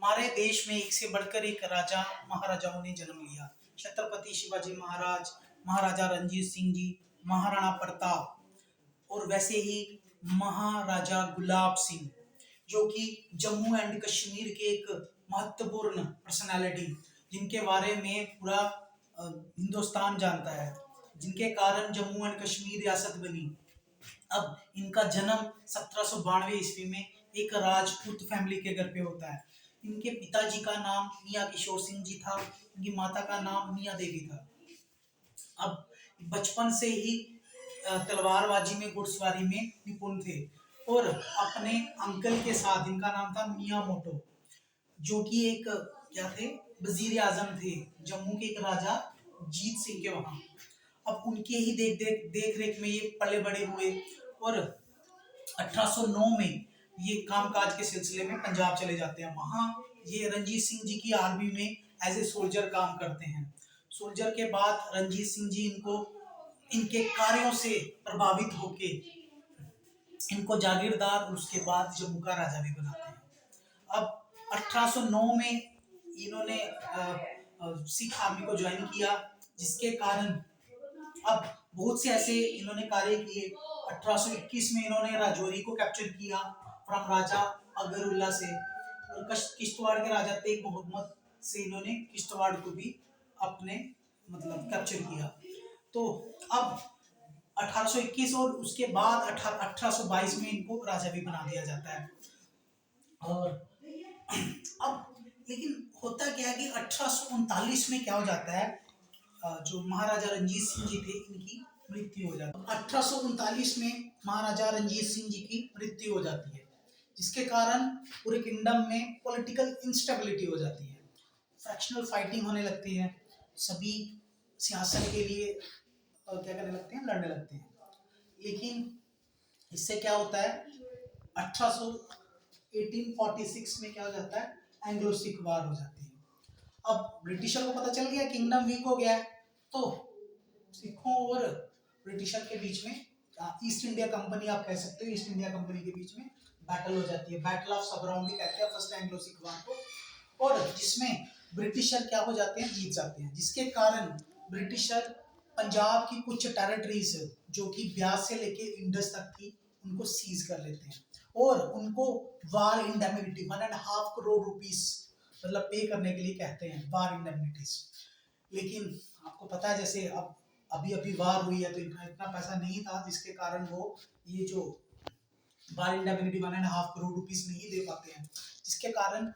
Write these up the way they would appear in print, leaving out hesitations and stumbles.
हमारे देश में एक से बढ़कर एक राजा महाराजाओं ने जन्म लिया। छत्रपति शिवाजी महाराज, महाराजा रणजीत सिंह जी, महाराणा प्रताप और वैसे ही महाराजा गुलाब सिंह, जो कि जम्मू एंड कश्मीर के एक महत्वपूर्ण पर्सनालिटी, जिनके बारे में पूरा हिंदुस्तान जानता है, जिनके कारण जम्मू एंड कश्मीर रियासत बनी। अब इनका जन्म 1792 ईस्वी में एक राजपूत फैमिली के घर पे होता है। इनके पिताजी का नाम मियाँ किशोर सिंह जी था, इनकी माता का नाम मियाँ देवी था। अब बचपन से ही तलवारबाजी में, घुड़सवारी में निपुण थे और अपने अंकल के साथ, इनका नाम था मियाँ मोटो, जो कि एक क्या थे, वजीर आजम थे जम्मू के, एक राजा जीत सिंह के वहां। अब उनके ही देख रेख में ये पले बड़े हुए और 1809 में ये कामकाज के सिलसिले में पंजाब चले जाते हैं। वहां ये रणजीत सिंह जी की आर्मी में एज ए सोल्जर काम करते हैं। सोल्जर के बाद रणजीत सिंह जी इनके कार्यों से प्रभावित होके इनको जागीरदार और उसके बाद जम्मू का राजा भी बनाते हैं। अब 1809 में इन्होंने सिख आर्मी को ज्वाइन किया, जिसके कारण अब बहुत से ऐसे इन्होंने कार्य किए। 1821 में इन्होंने राजौरी को कैप्चर किया फ्रॉम राजा अकबरुल्ला से, और किश्तवाड़ के राजा तेग मोहम्मद से इन्होंने किश्तवाड़ को भी अपने मतलब कैप्चर किया। तो अब 1821 और उसके बाद 1822 में इनको राजा भी बना दिया जाता है। और अब लेकिन होता क्या है कि 1839 में क्या हो जाता है, जो महाराजा रणजीत सिंह जी थे, इनकी मृत्यु हो जाती है। 1839 में महाराजा रणजीत सिंह जी की मृत्यु हो जाती है, जिसके कारण पूरे किंगडम में पॉलिटिकल इंस्टेबिलिटी हो जाती है, फ्रैक्शनल फाइटिंग होने लगती है, सभी सियासत के लिए क्या करने लगते हैं, लड़ने लगते हैं। लेकिन इससे क्या होता है, 1846 में क्या हो जाता है, एंग्लो सिख वार हो जाती है। अब ब्रिटिशर को पता चल गया किंगडम वीक हो गया है, तो सिखों और ब्रिटिशर के बीच में, ईस्ट इंडिया कंपनी आप कह सकते हो, ईस्ट इंडिया कंपनी के बीच में बैटल हो जाती है। बैटल ऑफ सबराउन भी कहते हैं फर्स्ट एंग्लो सिख वार को, और जिसमें ब्रिटिशर क्या हो जाते हैं, जीत जाते हैं, जिसके कारण ब्रिटिशर पंजाब की कुछ टेरिटरीज जो कि ब्यास से लेके इंडस तक थी, उनको सीज कर लेते हैं और उनको वार इंडेमनिटी 1.5 करोड़ रुपीस मतलब पे करने के लिए कहते हैं, वार इंडेमनिटीज। लेकिन आपको पता है, जैसे अब अभी अभी वार हुई है, तो इतना पैसा नहीं था, जिसके कारण वो ये जो वार इंडेमनिटी 1.5 करोड़ रुपीस नहीं दे पाते हैं, जिसके कारण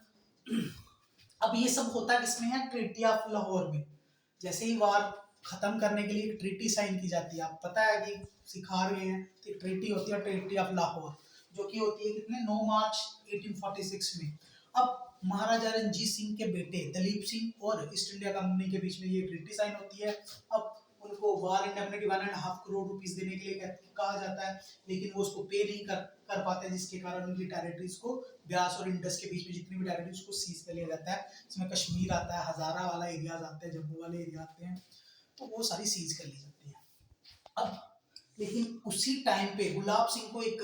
अब ये सब होता किसमें है, ट्रीटी ऑफ लाहौर में। जैसे ही वार खत्म करने के लिए एक ट्रीटी साइन की जाती है, आप पता है कि सिखा रहे हैं, तो ट्रीटी होती है ट्रीटी ऑफ लाहौर, जो कि होती है कितने, 9 मार्च 1846 में। अब महाराजा रणजीत सिंह के बेटे दलीप सिंह और ईस्ट इंडिया कंपनी के बीच में ये ट्रीटी साइन होती है। अब उनको वार इंडेमनिटी 1.5 करोड़ रुपीस देने के लिए कहा जाता है, लेकिन वो उसको पे नहीं कर पाते, जिसके कारण उनकी टेरिटरीज को, ब्यास और इंडस के बीच में जितनी भी टेरिटरीज को सीज कर लिया जाता है। इसमें कश्मीर आता है, हजारा वाला एरियाज आते हैं, जम्मू वाले एरिया आते हैं, तो वो सारी सीज कर ली जाती है। अब लेकिन उसी टाइम पे गुलाब सिंह को एक,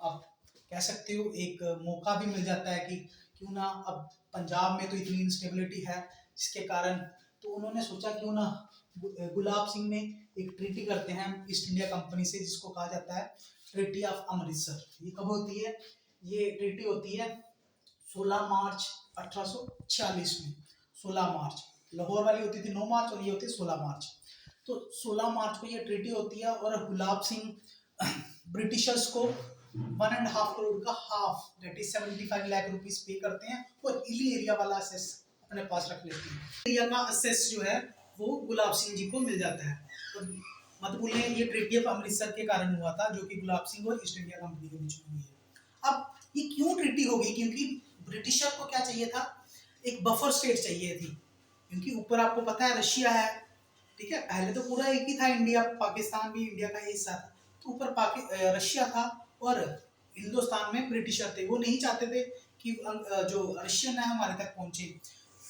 आप कह सकते हो, एक मौका भी मिल जाता है कि क्यों ना, अब पंजाब में तो इतनी इंस्टेबिलिटी है, जिसके कारण तो उन्होंने सोचा क्यों ना गुलाब सिंह ने एक ट्रीटी करते हैं ईस्ट इंडिया कंपनी से, जिसको कहा जाता है ट्रीटी ऑफ अमृतसर। ये कब होती है, ये ट्रीटी होती है 16 मार्च 1846 में। 16 मार्च, लाहौर वाली होती थी 9 मार्च और ये होती है 16 मार्च। तो 16 मार्च को ये ट्रीटी होती है और गुलाब सिंह ब्रिटिशर्स को 1.5 करोड़ का half, that is 75 lakh rupees पे करते हैं, और हिली एरिया वाला असेस अपने पास रख लेते हैं। एरिया का असेस जो है वो गुलाब सिंह जी को मिल जाता है। तो मत भूलें, ये ट्रीटी ऑफ अमृतसर के कारण हुआ था, जो कि गुलाब सिंह और ईस्ट इंडिया कंपनी के बीच में हुई है। अब ये क्यों ट्रीटी हो गई, क्योंकि ब्रिटिशर को क्या चाहिए था, एक बफर स्टेट चाहिए थी, क्योंकि ऊपर आपको पता है रशिया है, ठीक है, पहले तो पूरा एक ही था, इंडिया पाकिस्तान भी इंडिया का हिस्सा था, तो ऊपर रशिया था और हिंदुस्तान में ब्रिटिशर थे। वो नहीं चाहते थे कि जो रशियन है हमारे तक पहुंचे,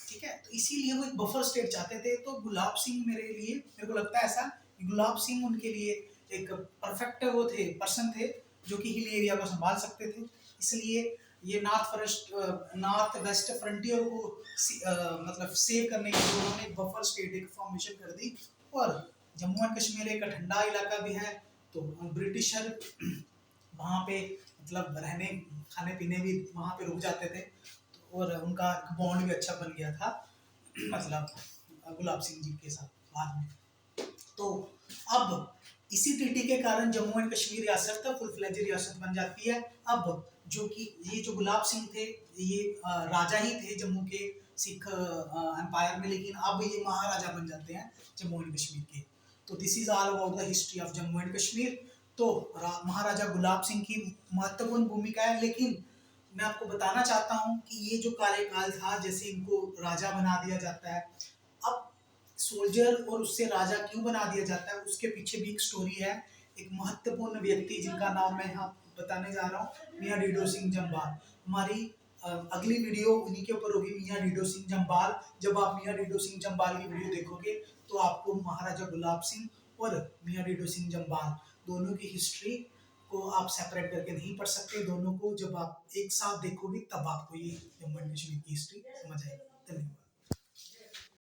ठीक है, तो इसीलिए वो एक बफर स्टेट चाहते थे। तो गुलाब सिंह मेरे को लगता है ऐसा, गुलाब सिंह उनके लिए एक परफेक्ट वो थे, पर्सन थे, जो कि हिल एरिया को संभाल सकते थे, इसलिए ये नॉर्थ वेस्ट फ्रंटियर को मतलब सेव करने के लिए उन्होंने एक बफर स्टेट एक फॉर्मेशन कर दी। और जम्मू एंड कश्मीर एक ठंडा इलाका भी है, तो ब्रिटिशर वहाँ पे मतलब रहने खाने पीने भी वहाँ पे रुक जाते थे, और उनका बॉन्ड भी अच्छा बन गया था मतलब गुलाब सिंह जी के साथ बाद में। तो अब इसी ट्रीटी के कारण जम्मू एंड कश्मीर रियासत फुल फ्लेज रियासत बन जाती है। अब जो कि ये जो गुलाब सिंह थे ये राजा ही थे जम्मू के सिख एम्पायर में, लेकिन अब ये महाराजा बन जाते हैं जम्मू एंड कश्मीर के। तो this is all about the history of Jammu and Kashmir. तो महाराजा गुलाब सिंह की महत्वपूर्ण भूमिका है, लेकिन मैं आपको बताना चाहता हूँ कि ये जो कार्यकाल था, जैसे इनको राजा बना दिया जाता है, अब सोल्जर और उससे राजा क्यों बना दिया जाता है उसके पीछे भी एक स्टोरी है। एक महत्वपूर्ण व्यक्ति जिनका नाम मैं यहाँ बताने जा रहा हूँ, मियाँ डीडो सिंह जम्वाल। हमारी अगली वीडियो उन्हीं के ऊपर होगी, मियाँ डीडो सिंह जम्वाल। जब आप मियाँ डीडो सिंह जम्वाल की वीडियो देखोगे तो आपको महाराजा गुलाब सिंह और मियाँ डीडो सिंह जम्वाल दोनों की हिस्ट्री को आप सेपरेट करके नहीं पढ़ सकते। दोनों को जब आप एक साथ देखोगे तब आपको ये जम्मू एंड कश्मीर की हिस्ट्री समझ आएगी। धन्यवाद।